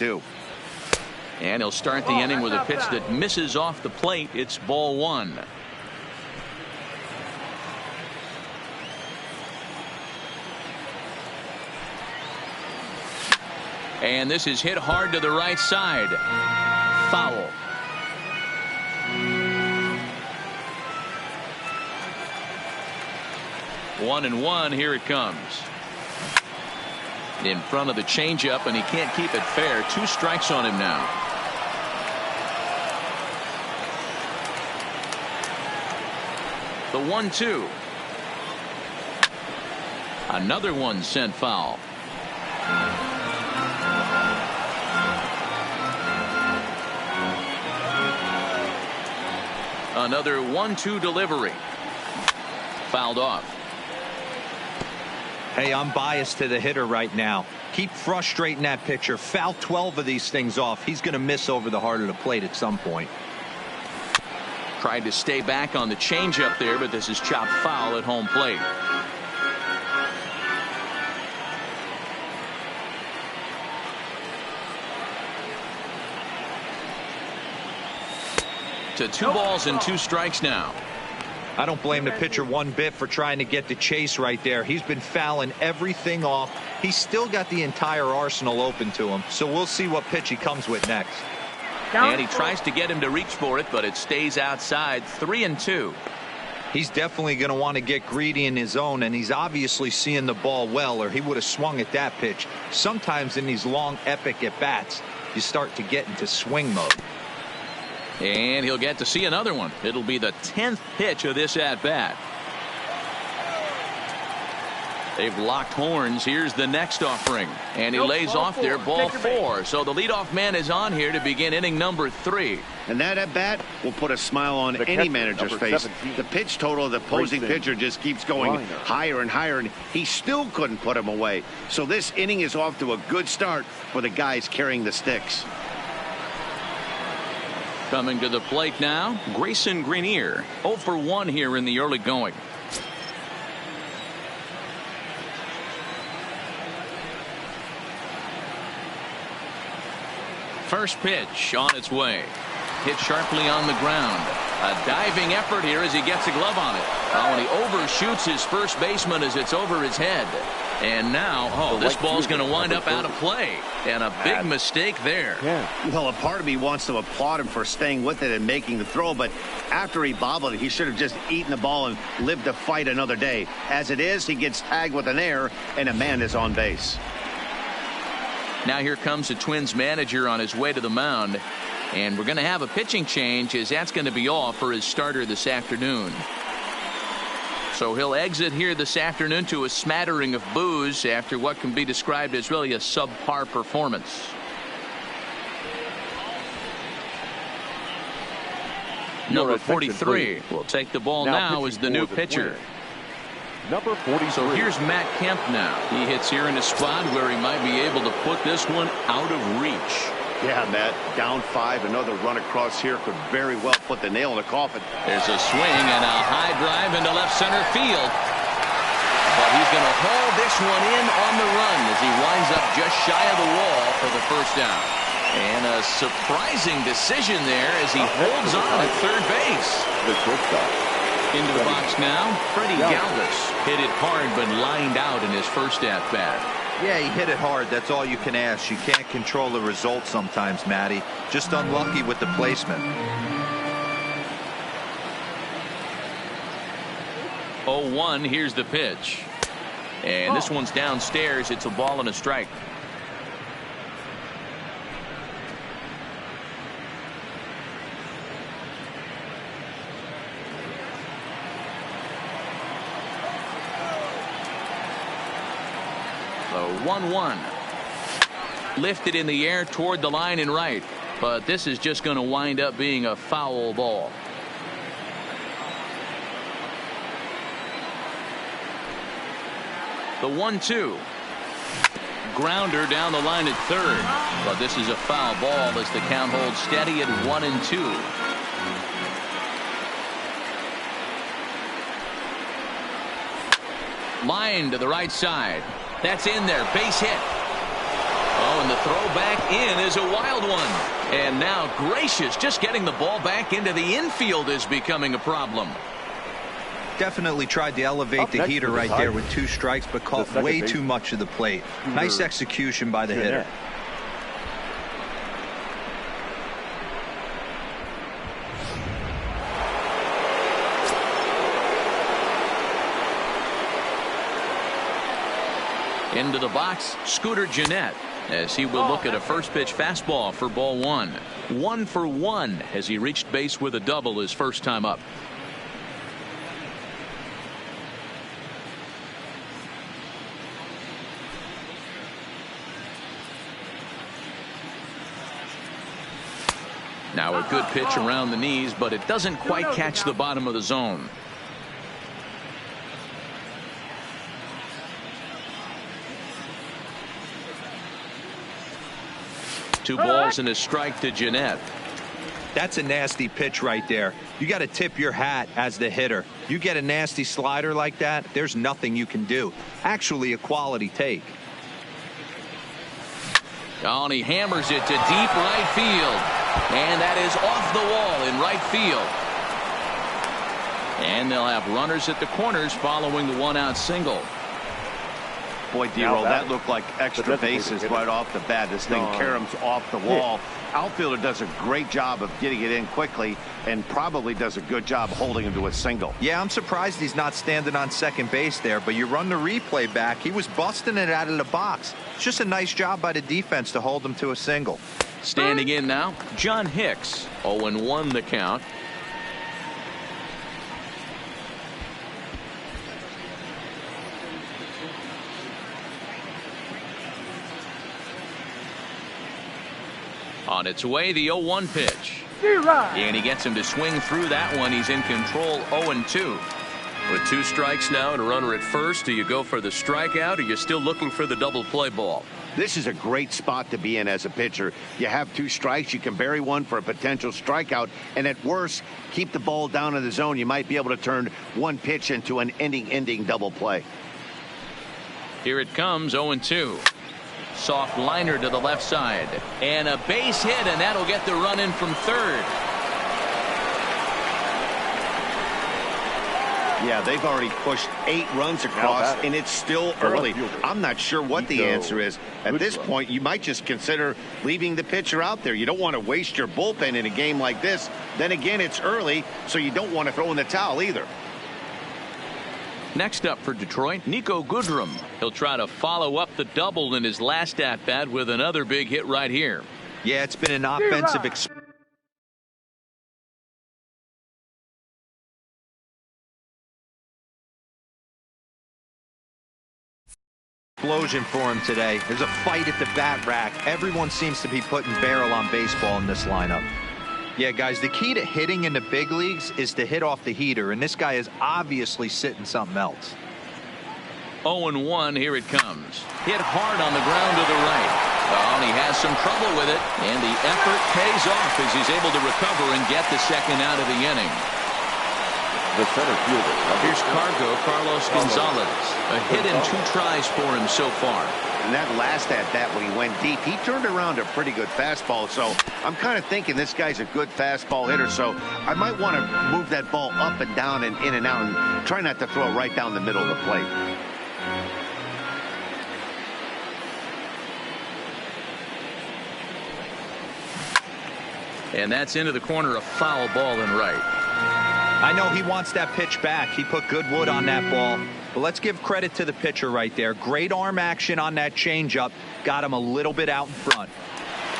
do. And he'll start the inning with a pitch that misses off the plate. It's ball one. And this is hit hard to the right side. Foul. One and one. Here it comes. In front of the changeup, and he can't keep it fair. 2 strikes on him now. The 1-2. Another one sent foul. Another 1-2 delivery. Fouled off. Hey, I'm biased to the hitter right now. Keep frustrating that pitcher. Foul 12 of these things off. He's going to miss over the heart of the plate at some point. Tried to stay back on the changeup there, but this is chopped foul at home plate. To 2 balls and 2 strikes now. I don't blame the pitcher one bit for trying to get the chase right there. He's been fouling everything off. He's still got the entire arsenal open to him. So we'll see what pitch he comes with next. And he tries to get him to reach for it, but it stays outside. 3-2. He's definitely going to want to get greedy in his zone, and he's obviously seeing the ball well, or he would have swung at that pitch. Sometimes in these long, epic at-bats, you start to get into swing mode. And he'll get to see another one. It'll be the 10th pitch of this at-bat. They've locked horns. Here's the next offering. And he lays off there, ball 4. So the leadoff man is on here to begin inning number 3. And that at-bat will put a smile on any manager's face. 17. The pitch total of the opposing pitcher just keeps going higher and higher, and he still couldn't put him away. So this inning is off to a good start for the guys carrying the sticks. Coming to the plate now, Grayson Greenier. 0 for 1 here in the early going. First pitch on its way. Hit sharply on the ground. A diving effort here as he gets a glove on it. Oh, and he overshoots his first baseman as it's over his head. And now, this ball's going to wind up out of play. And a big mistake there. Well, a part of me wants to applaud him for staying with it and making the throw, but after he bobbled it, he should have just eaten the ball and lived to fight another day. As it is, he gets tagged with an error, and a man is on base. Now here comes the Twins manager on his way to the mound. And we're going to have a pitching change, as that's going to be all for his starter this afternoon. So he'll exit here this afternoon to a smattering of boos after what can be described as really a subpar performance. Number 43 will take the ball now as the new pitcher. Number 43. So here's Matt Kemp now. He hits here in a spot where he might be able to put this one out of reach. Yeah, Matt, down 5. Another run across here could very well put the nail in the coffin. There's a swing and a high drive into left center field. But he's going to haul this one in on the run as he winds up just shy of the wall for the first down. And a surprising decision there as he holds on at third base. Into the box now, Freddie Galvis. Hit it hard but lined out in his first at-bat. Yeah, he hit it hard. That's all you can ask. You can't control the result sometimes, Matty. Just unlucky with the placement. 0-1, here's the pitch. And this one's downstairs. It's a ball and a strike. So 1-1. Lifted in the air toward the line and right. But this is just going to wind up being a foul ball. The 1-2. Grounder down the line at third. But this is a foul ball as the count holds steady at 1-2. Line to the right side. That's in there. Base hit. Oh, and And the throw back in is a wild one. And now Gracious, just getting the ball back into the infield is becoming a problem. Definitely tried to elevate the heater right there with 2 strikes, but caught way too much of the plate. Nice execution by the hitter. Into the box, Scooter Gennett, as he will look at a first pitch fastball for ball 1. 1 for 1 as he reached base with a double his first time up. Now a good pitch around the knees, but it doesn't quite catch the bottom of the zone. Two balls and a strike to Gennett. That's a nasty pitch right there. You got to tip your hat as the hitter. You get a nasty slider like that, there's nothing you can do. Actually a quality take. Oh, and he hammers it to deep right field. And that is off the wall in right field. And they'll have runners at the corners following the 1-out single. Boy, D-Roll, that looked like extra bases right off the bat. This thing caroms off the wall. Outfielder does a great job of getting it in quickly and probably does a good job holding him to a single. Yeah, I'm surprised he's not standing on second base there, but you run the replay back. He was busting it out of the box. It's just a nice job by the defense to hold him to a single. Standing in now, John Hicks. 0-1 the count. On its way, the 0-1 pitch. And he gets him to swing through that one. He's in control, 0-2. With 2 strikes now and a runner at first, do you go for the strikeout or you're still looking for the double play ball? This is a great spot to be in as a pitcher. You have 2 strikes. You can bury one for a potential strikeout. And at worst, keep the ball down in the zone. You might be able to turn one pitch into an ending double play. Here it comes, 0-2. Soft liner to the left side. And a base hit, and that'll get the run in from third. Yeah, they've already pushed 8 runs across, and it's still early. I'm not sure what the answer is. At this point, you might just consider leaving the pitcher out there. You don't want to waste your bullpen in a game like this. Then again, it's early, so you don't want to throw in the towel either. Next up for Detroit, Nico Goodrum. He'll try to follow up the double in his last at-bat with another big hit right here. Yeah, it's been an offensive explosion for him today. There's a fight at the bat rack. Everyone seems to be putting barrel on baseball in this lineup. Yeah, guys, the key to hitting in the big leagues is to hit off the heater, and this guy is obviously sitting something else. 0-1, here it comes. Hit hard on the ground to the right. Oh, and he has some trouble with it, and the effort pays off as he's able to recover and get the second out of the inning. The center fielder. Here's Carlos Gonzalez. A hit and 2 tries for him so far. And that last at-bat when he went deep, he turned around a pretty good fastball. So I'm kind of thinking this guy's a good fastball hitter. So I might want to move that ball up and down and in and out and try not to throw it right down the middle of the plate. And that's into the corner, a foul ball and right. I know he wants that pitch back. He put good wood on that ball. But let's give credit to the pitcher right there. Great arm action on that changeup. Got him a little bit out in front.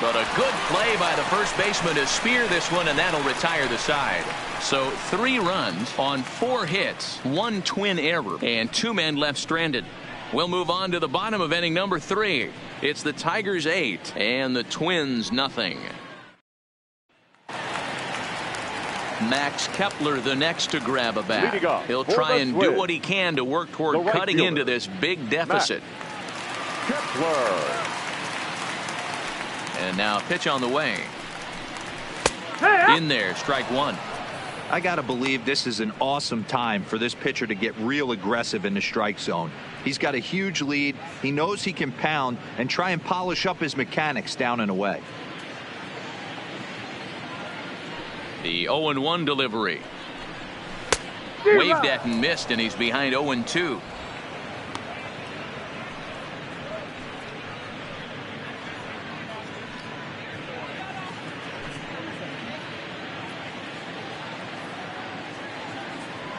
But a good play by the first baseman to spear this one, and that'll retire the side. So 3 runs on 4 hits, 1 twin error, and 2 men left stranded. We'll move on to the bottom of inning number 3. It's the Tigers 8 and the Twins nothing. Max Kepler the next to grab a bat. He'll try and do what he can to work toward cutting into this big deficit. Kepler. And now pitch on the way. In there, strike 1. I got to believe this is an awesome time for this pitcher to get real aggressive in the strike zone. He's got a huge lead. He knows he can pound and try and polish up his mechanics down and away. The 0-1 delivery. Waved at and missed, and he's behind 0-2.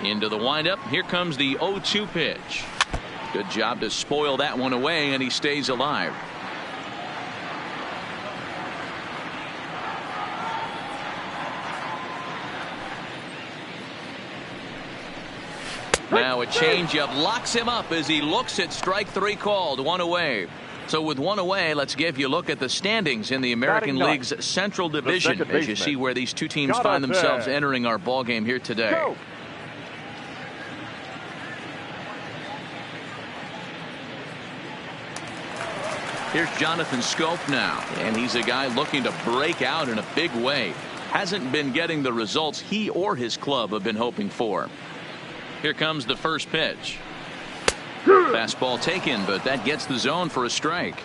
Into the windup. Here comes the 0-2 pitch. Good job to spoil that one away, and he stays alive. Now a changeup locks him up as he looks at strike three called. One away. So with one away, let's give you a look at the standings in the American League's Central Division as you see where these two teams find themselves entering our ball game here today. Go. Here's Jonathan Scope now, and he's a guy looking to break out in a big way. Hasn't been getting the results he or his club have been hoping for. Here comes the first pitch. Fastball taken, but that gets the zone for a strike.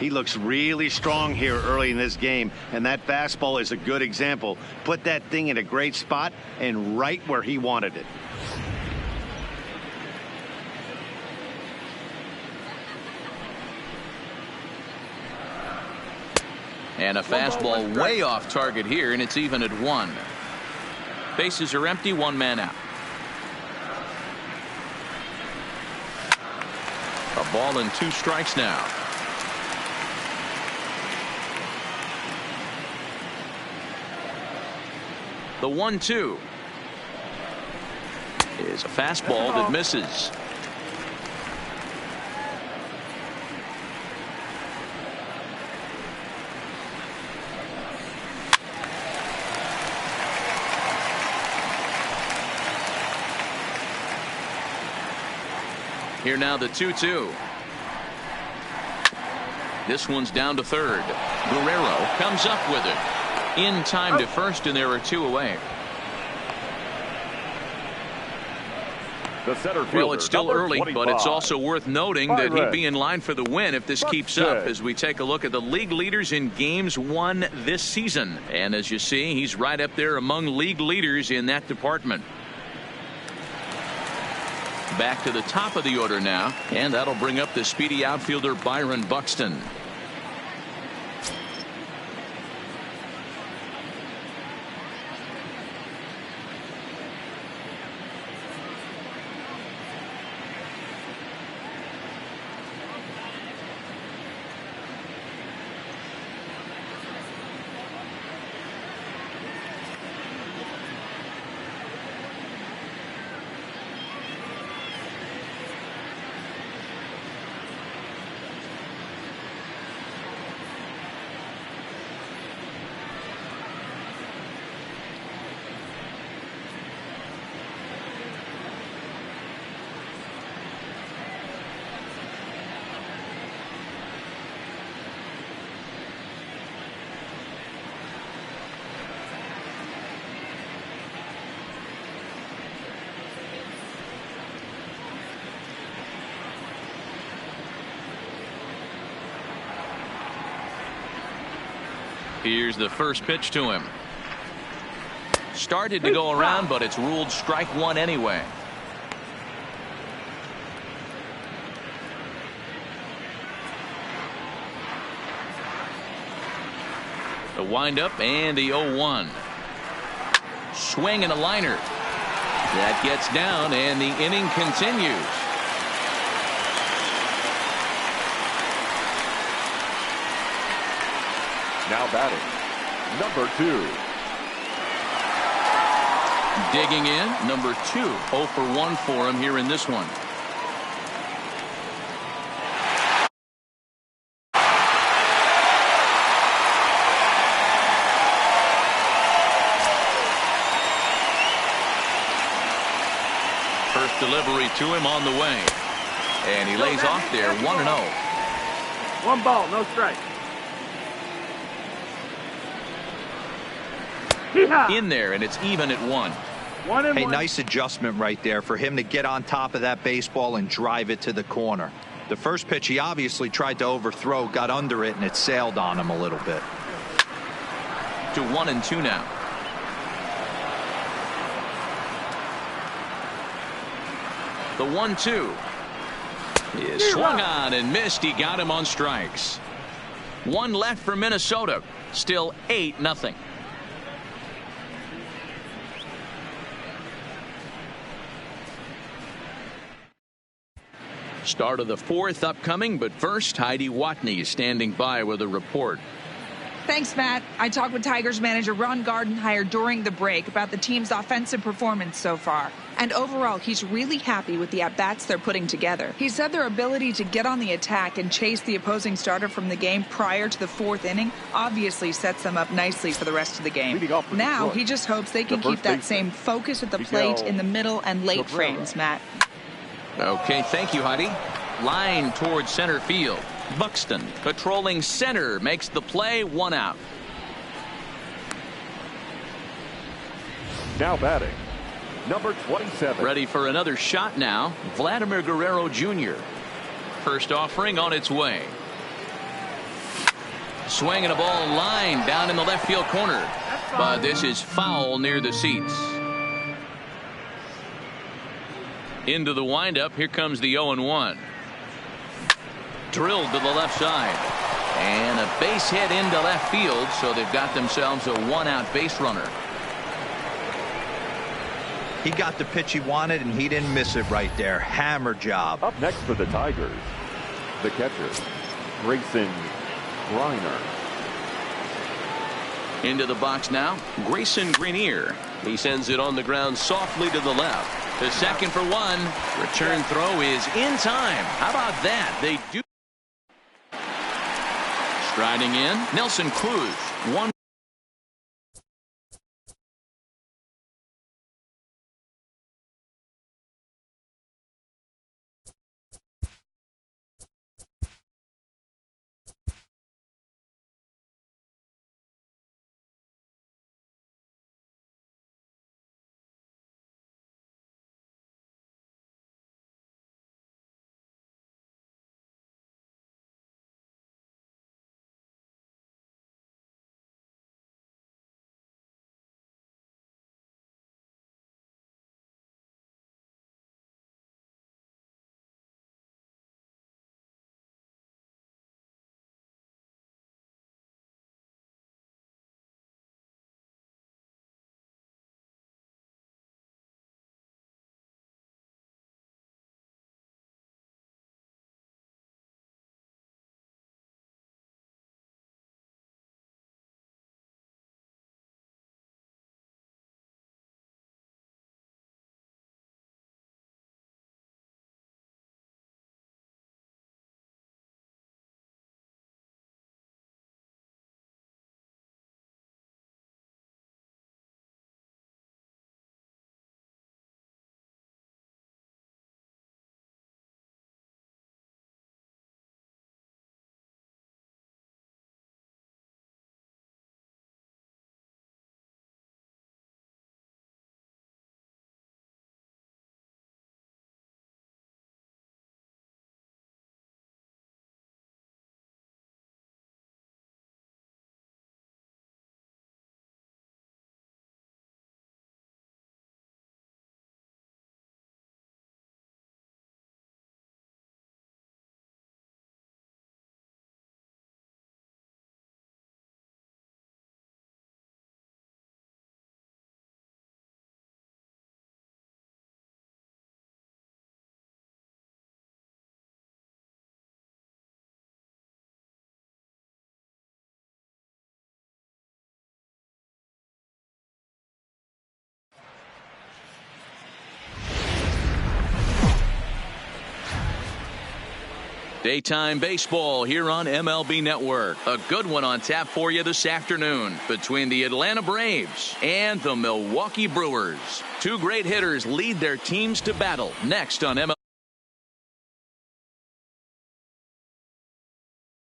He looks really strong here early in this game, and that fastball is a good example. Put that thing in a great spot and right where he wanted it. And a fastball way off target here, and it's even at 1. Bases are empty, 1 man out. A ball and 2 strikes now. The 1-2 is a fastball that misses. Here now the 2-2. This one's down to third. Guerrero comes up with it. In time to first, and there are 2 away. The center fielder, well, it's still early, 25. but it's also worth noting that he'd be in line for the win if this keeps up as we take a look at the league leaders in games won this season. And as you see, he's right up there among league leaders in that department. Back to the top of the order now, and that'll bring up the speedy outfielder Byron Buxton. Here's the first pitch to him. Started to go around, but it's ruled strike 1 anyway. The windup and the 0-1. Swing and a liner. That gets down, and the inning continues. Now batting, number 2. Digging in, number 2. 0 for 1 for him here in this one. First delivery to him on the way. And he lays off there 1-0. 1 ball, no strike. in there, and it's even at 1. Hey, nice adjustment right there for him to get on top of that baseball and drive it to the corner. The first pitch he obviously tried to overthrow, got under it, and it sailed on him a little bit. To 1-2 now. The 1-2 is swung on and missed. He got him on strikes. 1 left for Minnesota. Still 8-0. Start of the 4th upcoming, but first, Heidi Watney is standing by with a report. Thanks, Matt. I talked with Tigers manager Ron Gardenhire during the break about the team's offensive performance so far. And overall, he's really happy with the at-bats they're putting together. He said their ability to get on the attack and chase the opposing starter from the game prior to the 4th inning obviously sets them up nicely for the rest of the game. Now, he just hopes they can keep that same focus at the plate in the middle and late frames, Matt. Okay, thank you, Heidi. Line towards center field. Buxton patrolling center makes the play. 1 out. Now batting, number 27. Ready for another shot now. Vladimir Guerrero Jr. First offering on its way. Swinging a ball line down in the left field corner. But this is foul near the seats. Into the windup. Here comes the 0-1. Drilled to the left side. And a base hit into left field, so they've got themselves a 1-out base runner. He got the pitch he wanted, and he didn't miss it right there. Hammer job. Up next for the Tigers, the catcher, Grayson Greiner. Into the box now, Grayson Greiner. He sends it on the ground softly to the left. To second for 1. Return throw is in time. How about that? They do. Striding in, Nelson Cruz. 1. Daytime baseball here on MLB Network. A good one on tap for you this afternoon between the Atlanta Braves and the Milwaukee Brewers. Two great hitters lead their teams to battle next on MLB.